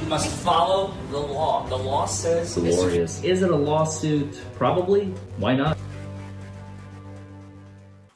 must follow the law. The law says... Glorious. Is it a lawsuit? Probably. Why not?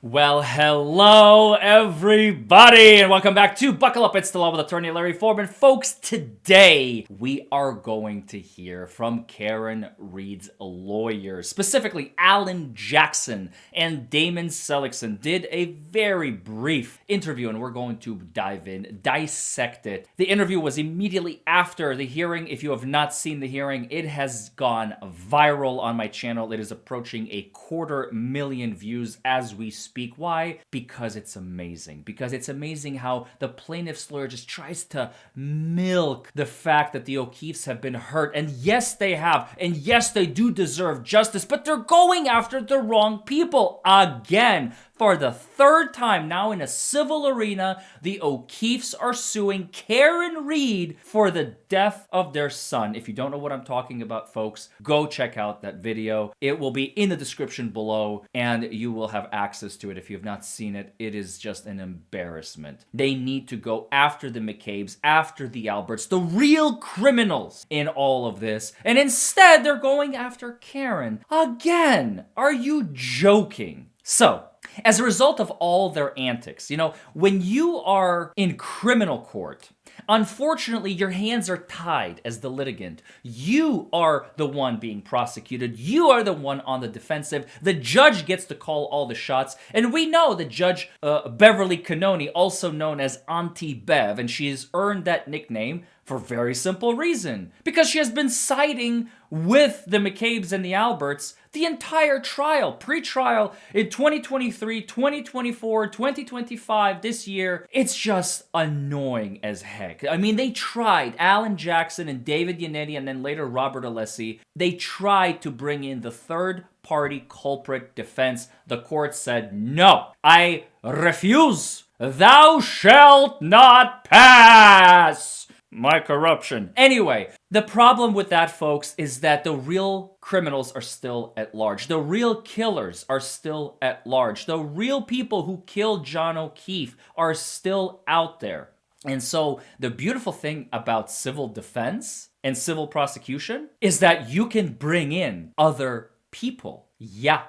Well, hello everybody, and welcome back to Buckle Up, It's the Law with attorney Larry Forman. Folks, today we are going to hear from Karen Reed's lawyers. Specifically, Alan Jackson and Damon Seligson did a very brief interview, and we're going to dive in, dissect it. The interview was immediately after the hearing. If you have not seen the hearing, it has gone viral on my channel. It is approaching 250,000 views as we speak. Why? Because it's amazing. Because it's amazing how the plaintiff's lawyer just tries to milk the fact that the O'Keeffes have been hurt. And yes, they have. And yes, they do deserve justice. But they're going after the wrong people again. For the third time now in a civil arena, the O'Keeffes are suing Karen Reed for the death of their son. If you don't know what I'm talking about, folks, go check out that video. It will be in the description below, and you will have access to it if you have not seen it. It is just an embarrassment. They need to go after the McCabe's, after the Alberts, the real criminals in all of this, and instead they're going after Karen. Again, are you joking? So, as a result of all their antics, when you are in criminal court, unfortunately, your hands are tied as the litigant. You are the one being prosecuted. You are the one on the defensive. The judge gets to call all the shots. And we know that Judge Beverly Cannoni, also known as Auntie Bev, and she has earned that nickname for a very simple reason. Because she has been siding with the McCabe's and the Alberts the entire trial, pre-trial in 2023, 2024, 2025, this year. It's just annoying as heck. I mean, they tried, Alan Jackson and David Yannetti and then later Robert Alessi, they tried to bring in the third-party culprit defense. The court said, no, I refuse. Thou shalt not pass. My corruption. Anyway, the problem with that, folks, is that the real criminals are still at large. The real killers are still at large. The real people who killed John O'Keefe are still out there. And so the beautiful thing about civil defense and civil prosecution is that you can bring in other people. Yeah.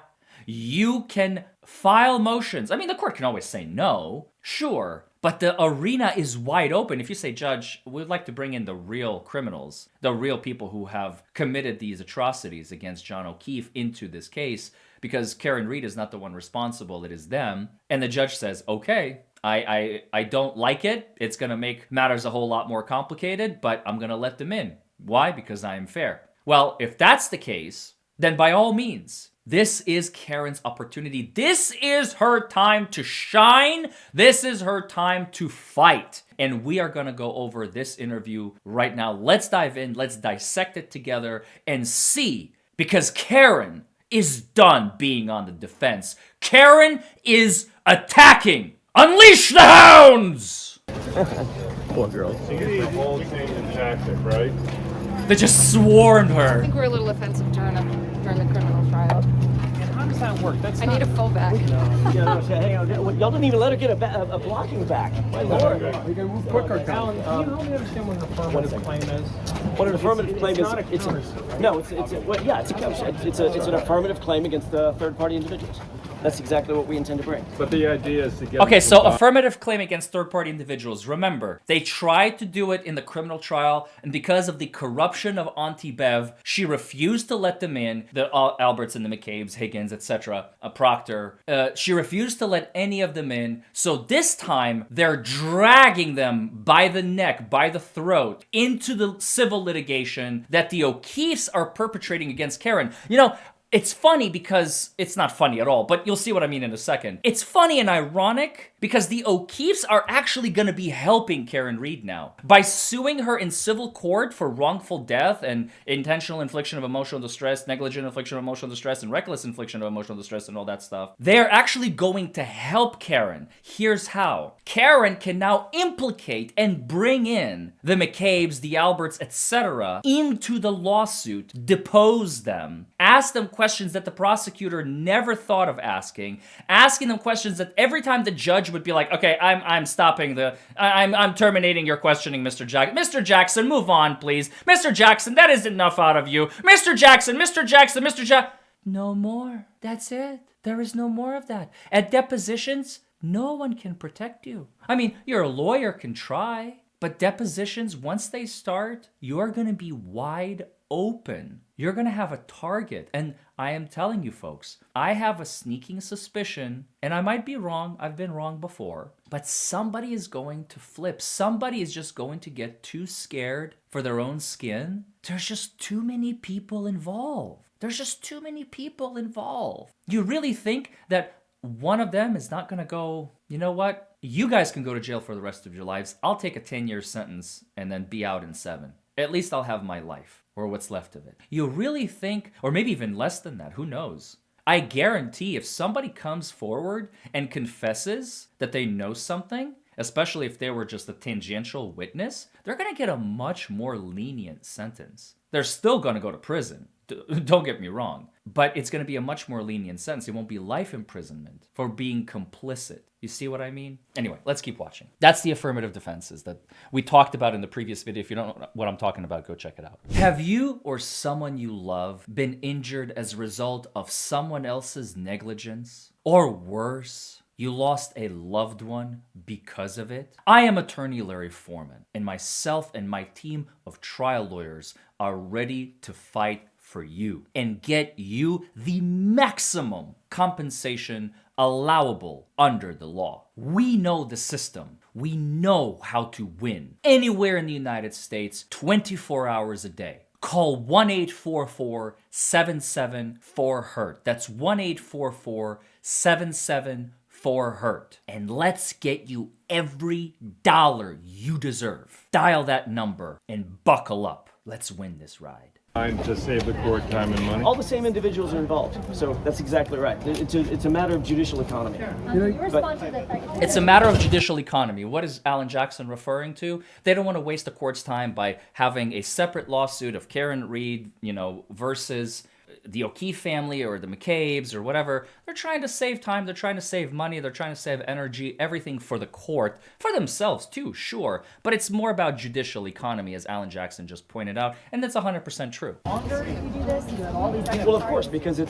You can file motions. I mean, the court can always say no, sure. But the arena is wide open. If you say, Judge, we'd like to bring in the real criminals, the real people who have committed these atrocities against John O'Keefe into this case, because Karen Reed is not the one responsible, it is them. And the judge says, okay, I don't like it. It's going to make matters a whole lot more complicated, but I'm going to let them in. Why? Because I am fair. Well, if that's the case, then by all means, this is Karen's opportunity. This is her time to shine. This is her time to fight. And we are going to go over this interview right now. Let's dive in. Let's dissect it together and see. Because Karen is done being on the defense. Karen is attacking. Unleash the hounds! Poor girl. So you need a whole change in tactic, right? They just swarmed I her. think we're a little offensive during the criminal trial. And how does that work? That's I need a fullback. hang on. Y'all didn't even let her get a blocking back. My lord. We can move quicker. Alan, can you help me understand what an affirmative claim is? What an affirmative claim is? It's an affirmative claim against third-party individuals. That's exactly what we intend to bring. But the idea is to get... Okay, so affirmative claim against third-party individuals. Remember, they tried to do it in the criminal trial, and because of the corruption of Auntie Bev, she refused to let them in, the Alberts and the McCabe's, Higgins, etc., Proctor. She refused to let any of them in, so this time, they're dragging them by the neck, by the throat, into the civil litigation that the O'Keeffes are perpetrating against Karen. It's funny because it's not funny at all, but you'll see what I mean in a second. It's funny and ironic because the O'Keeffes are actually going to be helping Karen Reed now. By suing her in civil court for wrongful death and intentional infliction of emotional distress, negligent infliction of emotional distress, and reckless infliction of emotional distress and all that stuff, they're actually going to help Karen. Here's how. Karen can now implicate and bring in the McCabe's, the Alberts, etc. into the lawsuit, depose them, ask them questions questions that the prosecutor never thought of asking them questions that every time the judge would be like, okay, I'm stopping I'm terminating your questioning, Mr. Jackson. Mr. Jackson, move on, please. Mr. Jackson, that is enough out of you. Mr. Jackson, Mr. Jackson, Mr. Jackson. No more. That's it. There is no more of that. At depositions, no one can protect you. I mean, your lawyer can try, but depositions, once they start, you're going to be wide open. You're going to have a target. And I am telling you, folks, I have a sneaking suspicion, and I might be wrong. I've been wrong before. But somebody is going to flip. Somebody is just going to get too scared for their own skin. There's just too many people involved. There's just too many people involved. You really think that one of them is not going to go, you know what? You guys can go to jail for the rest of your lives. I'll take a 10-year sentence and then be out in 7. At least I'll have my life, or what's left of it. You really think, or maybe even less than that, who knows? I guarantee if somebody comes forward and confesses that they know something, especially if they were just a tangential witness, they're going to get a much more lenient sentence. They're still going to go to prison. Don't get me wrong. But it's going to be a much more lenient sentence. It won't be life imprisonment for being complicit. You see what I mean? Anyway, let's keep watching. That's the affirmative defenses that we talked about in the previous video. If you don't know what I'm talking about, go check it out. Have you or someone you love been injured as a result of someone else's negligence? Or worse, you lost a loved one because of it? I am attorney Larry Forman, and myself and my team of trial lawyers are ready to fight for you and get you the maximum compensation allowable under the law. We know the system. We know how to win anywhere in the United States, 24 hours a day. Call 1-844-77-4-HURT. That's 1-844-77-4-HURT. And let's get you every dollar you deserve. Dial that number and buckle up. Let's win this ride. Time to save the court time and money. All the same individuals are involved, so that's exactly right. It's a matter of judicial economy. It's a matter of judicial economy. What is Alan Jackson referring to? They don't want to waste the court's time by having a separate lawsuit of Karen Reed, versus the O'Keefe family or the McCabe's or whatever. They're trying to save time. They're trying to save money. They're trying to save energy, everything for the court, for themselves too, sure. But it's more about judicial economy, as Alan Jackson just pointed out, and that's 100% true. Well, of course, because it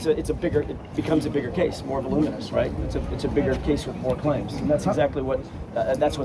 becomes a bigger case, more voluminous, right? It's a bigger case with more claims, and that's exactly what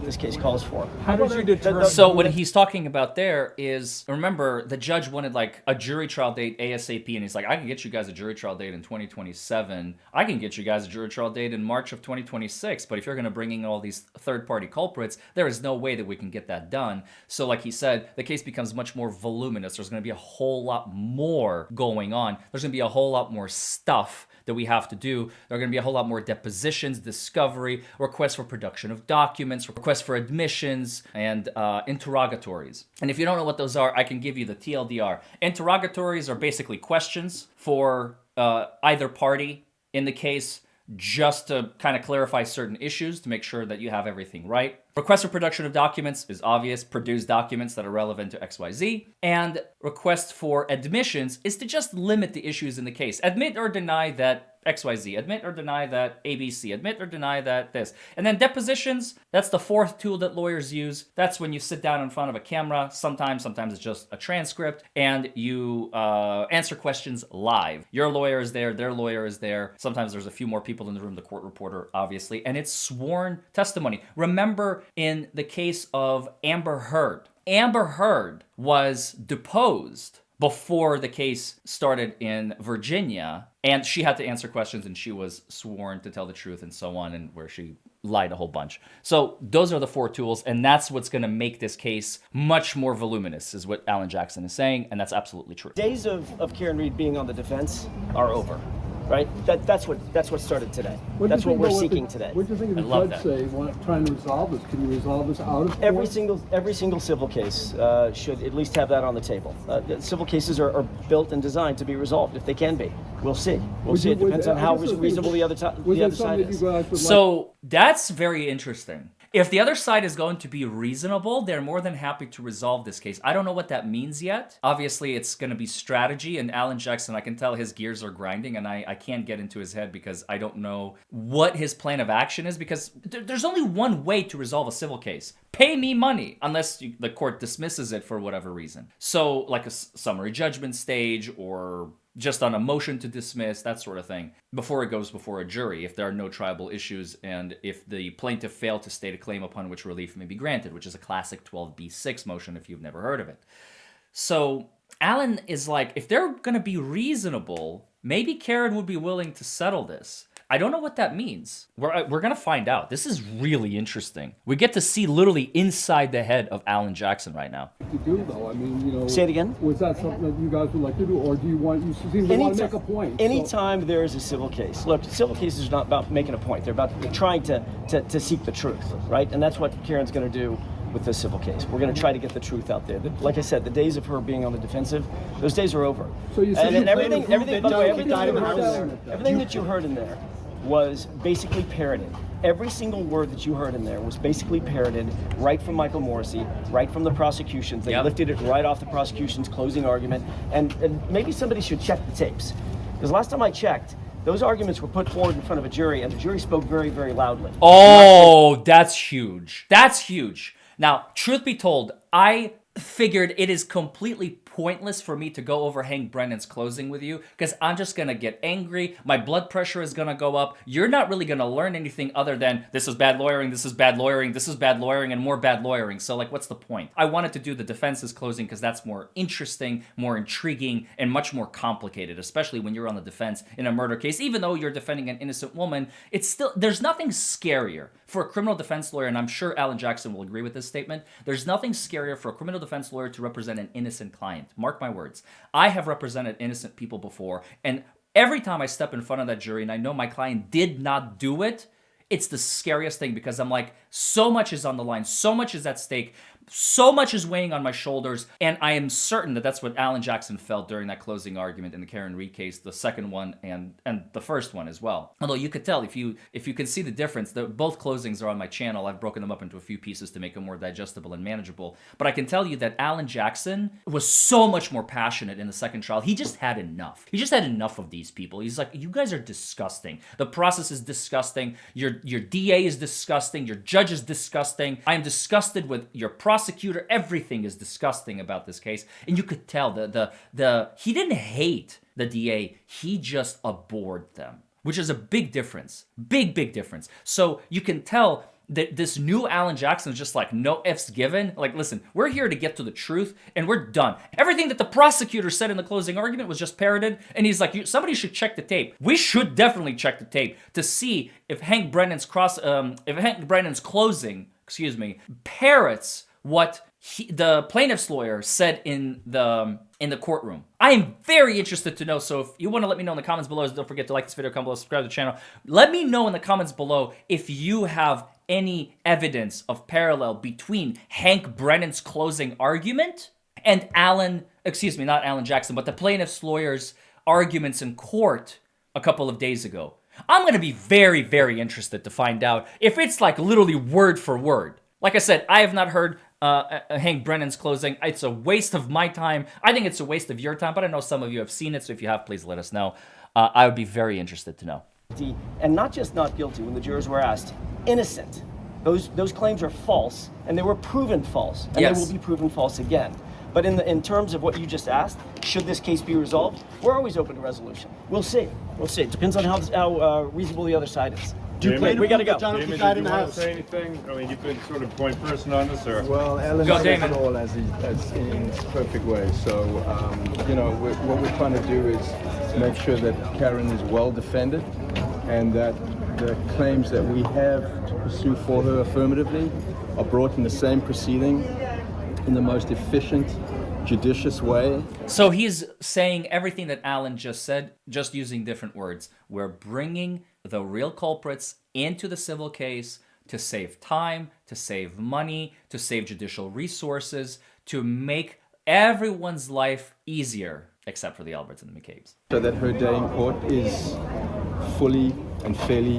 this case calls for. How did you determine? So what he's talking about there is, remember, the judge wanted like a jury trial date ASAP, and he's like, I can get you guys a jury trial date in 2027. I can get you guys a jury trial date in March of 2026. But if you're going to bring in all these third-party culprits, there is no way that we can get that done. So like he said, the case becomes much more voluminous. There's going to be a whole lot more going on. There's going to be a whole lot more stuff that we have to do. There are going to be a whole lot more depositions, discovery, requests for production of documents, requests for admissions, and interrogatories. And if you don't know what those are, I can give you the TLDR. Interrogatories are basically questions for either party in the case, just to kind of clarify certain issues to make sure that you have everything right. Request for production of documents is obvious. Produce documents that are relevant to XYZ. And request for admissions is to just limit the issues in the case. Admit or deny that XYZ. Admit or deny that ABC. Admit or deny that this. And then depositions, that's the fourth tool that lawyers use. That's when you sit down in front of a camera. Sometimes it's just a transcript, and you answer questions live. Your lawyer is there, their lawyer is there. Sometimes there's a few more people in the room, the court reporter, obviously, and it's sworn testimony. Remember in the case of Amber Heard. Amber Heard was deposed before the case started in Virginia, and she had to answer questions, and she was sworn to tell the truth and so on, and where she lied a whole bunch. So those are the four tools, and that's what's going to make this case much more voluminous, is what Alan Jackson is saying, and that's absolutely true. Days of Karen Reed being on the defense are over, right? That's what started today. That's what we're seeking today. What do you think of I the love judge that. say, trying to resolve this? Can you resolve this out of court? Every single civil case should at least have that on the table. Civil cases are built and designed to be resolved, if they can be. We'll see. It depends on how reasonable the other side is. So that's very interesting. If the other side is going to be reasonable, they're more than happy to resolve this case. I don't know what that means yet. Obviously, it's going to be strategy, and Alan Jackson, I can tell his gears are grinding, and I can't get into his head because I don't know what his plan of action is, because there's only one way to resolve a civil case. Pay me money, unless the court dismisses it for whatever reason. So, like a summary judgment stage, or just on a motion to dismiss, that sort of thing, before it goes before a jury, if there are no triable issues and if the plaintiff failed to state a claim upon which relief may be granted, which is a classic 12b6 motion if you've never heard of it. So Alan is like, if they're going to be reasonable, maybe Karen would be willing to settle this. I don't know what that means. We're going to find out. This is really interesting. We get to see literally inside the head of Alan Jackson right now. To do though, I mean, you know. Say it again. Was that something that you guys would like to do, or do you want to make a point? Anytime there is a civil case, look, civil cases are not about making a point. They're about trying to seek the truth, right? And that's what Karen's going to do with this civil case. We're going to try to get the truth out there. Like I said, the days of her being on the defensive, those days are over. So you said everything that you heard in there was basically parroted. Every single word that you heard in there was basically parroted right from Michael Morrissey, right from the prosecutions. They lifted it right off the prosecution's closing argument. And maybe somebody should check the tapes. Because last time I checked, those arguments were put forward in front of a jury, and the jury spoke very, very loudly. Oh, that's huge. That's huge. Now, truth be told, I figured it is completely pointless for me to go over Hank Brennan's closing with you, because I'm just going to get angry. My blood pressure is going to go up. You're not really going to learn anything other than this is bad lawyering, this is bad lawyering, this is bad lawyering, and more bad lawyering. So, like, what's the point? I wanted to do the defense's closing because that's more interesting, more intriguing, and much more complicated, especially when you're on the defense in a murder case. Even though you're defending an innocent woman, it's still, there's nothing scarier for a criminal defense lawyer, and I'm sure Alan Jackson will agree with this statement. There's nothing scarier for a criminal defense lawyer to represent an innocent client. Mark my words. I have represented innocent people before, and every time I step in front of that jury and I know my client did not do it, it's the scariest thing, because I'm like, so much is on the line, so much is at stake, so much is weighing on my shoulders, and I am certain that that's what Alan Jackson felt during that closing argument in the Karen Reed case, the second one and the first one as well. Although you could tell, if you can see the difference, both closings are on my channel. I've broken them up into a few pieces to make them more digestible and manageable. But I can tell you that Alan Jackson was so much more passionate in the second trial. He just had enough. He just had enough of these people. He's like, you guys are disgusting. The process is disgusting. Your DA is disgusting. Your judge is disgusting. I am disgusted with your prosecutor. Everything is disgusting about this case. And you could tell he didn't hate the DA. He just abhorred them, which is a big difference. Big difference. So you can tell that this new Alan Jackson is just like, no F's given. Like, listen, we're here to get to the truth, and we're done. Everything that the prosecutor said in the closing argument was just parroted, and he's like, somebody should check the tape. We should definitely check the tape to see if Hank Brennan's closing, parrots what the plaintiff's lawyer said in the courtroom. I am very interested to know, so if you want to let me know in the comments below, don't forget to like this video, comment below, subscribe to the channel. Let me know in the comments below if you have any evidence of parallel between Hank Brennan's closing argument and not Alan Jackson, but the plaintiff's lawyer's arguments in court a couple of days ago. I'm going to be very, very interested to find out if it's like literally word for word. Like I said, I have not heard Hank Brennan's closing. It's a waste of my time. I think it's a waste of your time, but I know some of you have seen it, so if you have, please let us know. I would be very interested to know. And not just not guilty when the jurors were asked, innocent. Those claims are false, and they were proven false, and they will be proven false again. But in terms of what you just asked, should this case be resolved, we're always open to resolution. We'll see. It depends on how reasonable the other side is. Damon, we gotta go. Damon, did you want to say anything? I mean, you've been sort of point person on this, or? Well, Alan said it all as in its perfect way. So, what we're trying to do is make sure that Karen is well defended, and that the claims that we have to pursue for her affirmatively are brought in the same proceeding in the most efficient, judicious way. So he's saying everything that Alan just said, just using different words. We're bringing the real culprits into the civil case to save time, to save money, to save judicial resources, to make everyone's life easier, except for the Alberts and the McCabe's. So that her day in court is fully and fairly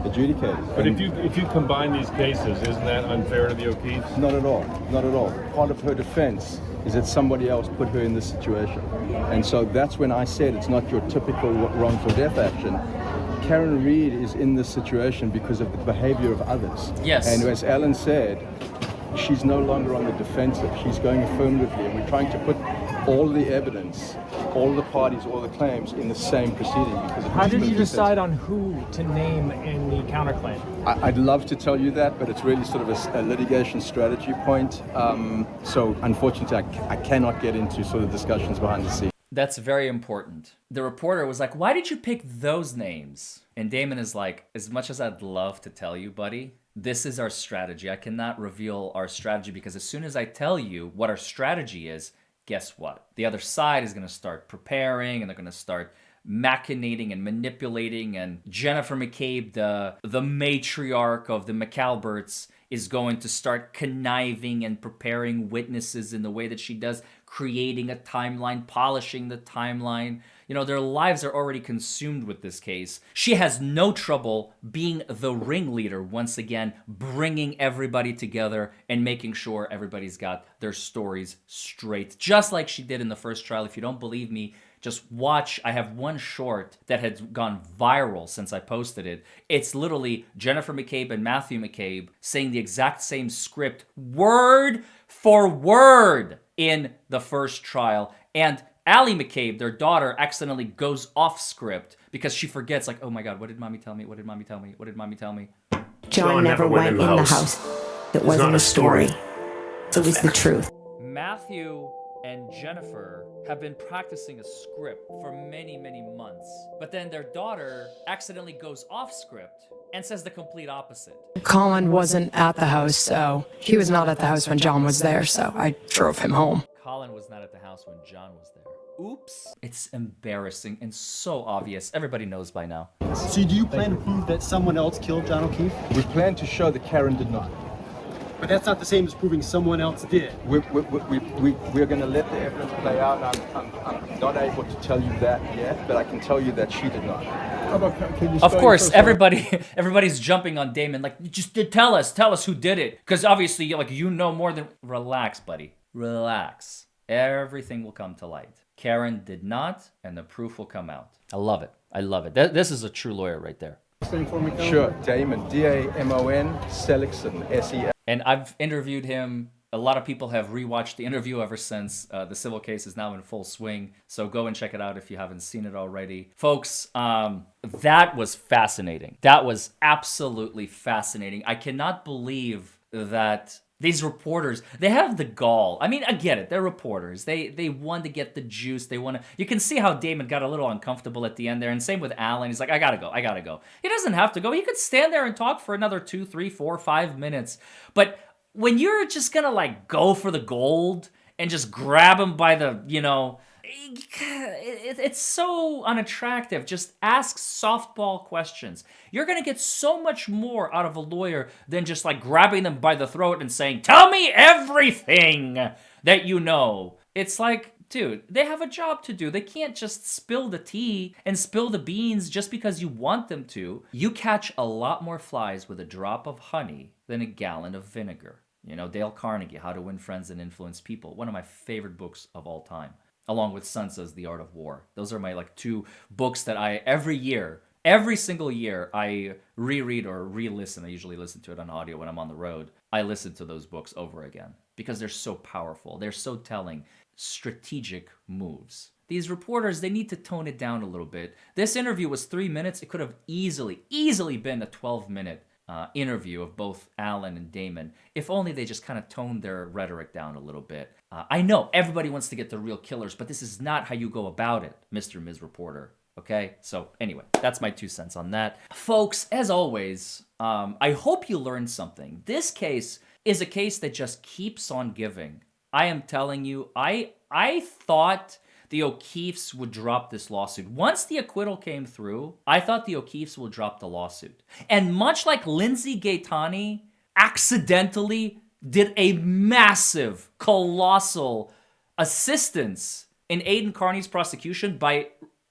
adjudicated. But And if you combine these cases, isn't that unfair to the O'Keefes? not at all, not at all. Part of her defense is that somebody else put her in this situation. And so that's when I said it's not your typical wrongful death action. Karen Reed is in this situation because of the behavior of others. Yes. And as Alan said, she's no longer on the defensive. She's going affirmatively, and we're trying to put all the evidence, all the parties, all the claims in the same proceeding. Because How did you decide on who to name in the counterclaim? I'd love to tell you that, but it's really sort of a litigation strategy point. So unfortunately, I cannot get into sort of discussions behind the scenes. That's very important. The reporter was like, why did you pick those names? And Damon is like, as much as I'd love to tell you, buddy, this is our strategy. I cannot reveal our strategy because as soon as I tell you what our strategy is, guess what? The other side is going to start preparing and they're going to start machinating and manipulating, and Jennifer McCabe, the matriarch of the McAlberts, is going to start conniving and preparing witnesses in the way that she does, creating a timeline, polishing the timeline. You know, their lives are already consumed with this case. She has no trouble being the ringleader once again, bringing everybody together and making sure everybody's got their stories straight, just like she did in the first trial. If you don't believe me, just watch. I have one short that has gone viral since I posted it. It's literally Jennifer McCabe and Matthew McCabe saying the exact same script, word for word, in the first trial. And Allie McCabe, their daughter, accidentally goes off script because she forgets, like, oh my God, what did mommy tell me? What did mommy tell me? What did mommy tell me? John never went in the house. That wasn't a story. It was the truth. Matthew and Jennifer have been practicing a script for many, many months. But then their daughter accidentally goes off script and says the complete opposite. Colin wasn't at the house, so he was not at the house when John was there, so I drove him home. Colin was not at the house when John was there. Oops. It's embarrassing and so obvious. Everybody knows by now. So do you plan to prove that someone else killed John O'Keefe? We plan to show that Karen did not. But that's not the same as proving someone else did. We're going to let the evidence play out. I'm not able to tell you that yet, but I can tell you that she did not. Of course, everybody's jumping on Damon, like, just tell us who did it. Because obviously, you know more than... Relax, buddy. Relax. Everything will come to light. Karen did not, and the proof will come out. I love it. I love it. This is a true lawyer right there. Sure, Damon, D-A-M-O-N, Seligson, S-E-L. And I've interviewed him. A lot of people have rewatched the interview ever since. The civil case is now in full swing. So go and check it out if you haven't seen it already. Folks, that was fascinating. That was absolutely fascinating. I cannot believe that these reporters, they have the gall. I mean, I get it. They're reporters. They want to get the juice. They want to... You can see how Damon got a little uncomfortable at the end there. And same with Alan. He's like, I gotta go. He doesn't have to go. He could stand there and talk for another 2, 3, 4, 5 minutes. But when you're just gonna, go for the gold and just grab him by the, it's so unattractive. Just ask softball questions. You're going to get so much more out of a lawyer than just grabbing them by the throat and saying, tell me everything that you know. It's like, dude, they have a job to do. They can't just spill the tea and spill the beans just because you want them to. You catch a lot more flies with a drop of honey than a gallon of vinegar. Dale Carnegie, How to Win Friends and Influence People. One of my favorite books of all time. Along with Sun Tzu's The Art of War. Those are my 2 books that I, every single year, I reread or re-listen. I usually listen to it on audio when I'm on the road. I listen to those books over again because they're so powerful. They're so telling. Strategic moves. These reporters, they need to tone it down a little bit. This interview was 3 minutes. It could have easily been a 12-minute interview of both Alan and Damon, if only they just kind of toned their rhetoric down a little bit. I know everybody wants to get the real killers, but this is not how you go about it, Mr. and Ms. Reporter. Okay? So anyway, that's my 2 cents on that. Folks, as always, I hope you learned something. This case is a case that just keeps on giving. I am telling you, I thought the O'Keefes would drop this lawsuit. Once the acquittal came through, I thought the O'Keefes would drop the lawsuit. And much like Lindsay Gaetani accidentally did a massive, colossal assistance in Aidan Carney's prosecution by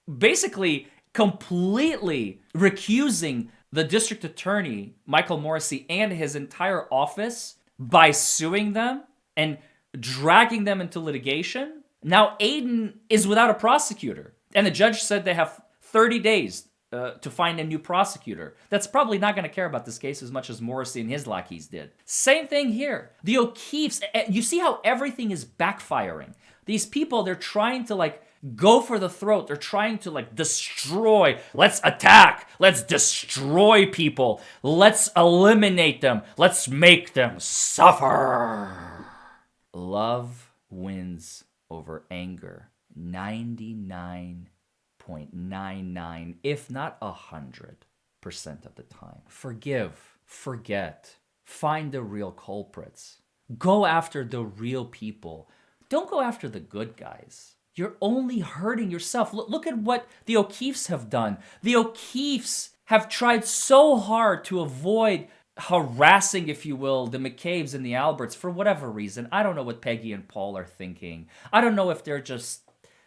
basically completely recusing the district attorney, Michael Morrissey, and his entire office by suing them and dragging them into litigation. Now Aiden is without a prosecutor. And the judge said they have 30 days to find a new prosecutor. That's probably not going to care about this case as much as Morrissey and his lackeys did. Same thing here. The O'Keefes, you see how everything is backfiring. These people, they're trying to like go for the throat. They're trying to like destroy. Let's attack. Let's destroy people. Let's eliminate them. Let's make them suffer. Love wins over anger 99.99, if not 100% of the time. Forgive, forget, find the real culprits. Go after the real people. Don't go after the good guys. You're only hurting yourself. Look at what the O'Keefes have done. The O'Keefes have tried so hard to avoid harassing, if you will, the McCabe's and the Alberts for whatever reason. I don't know what Peggy and Paul are thinking. I don't know if they're just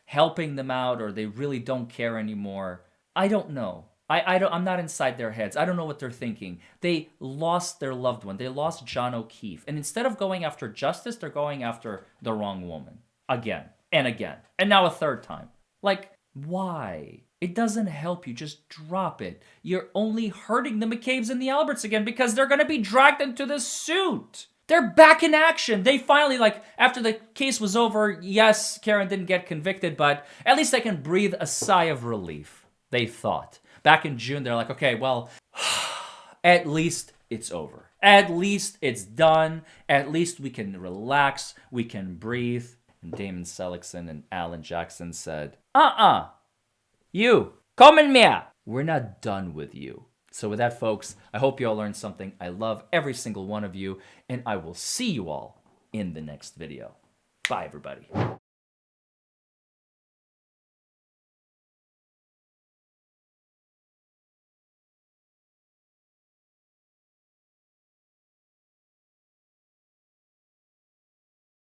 helping them out or they really don't care anymore. I don't know. I'm not inside their heads. I don't know what they're thinking. They lost their loved one. They lost John O'Keefe. And instead of going after justice, they're going after the wrong woman. Again and again. And now a third time. Like, why? It doesn't help you. Just drop it. You're only hurting the McCabe's and the Alberts again because they're going to be dragged into this suit. They're back in action. They finally, like, after the case was over, yes, Karen didn't get convicted, but at least they can breathe a sigh of relief, they thought. Back in June, they're like, okay, well, at least it's over. At least it's done. At least we can relax. We can breathe. And Damon Seligson and Alan Jackson said, you, come in here. We're not done with you. So with that, folks, I hope you all learned something. I love every single one of you, and I will see you all in the next video. Bye, everybody.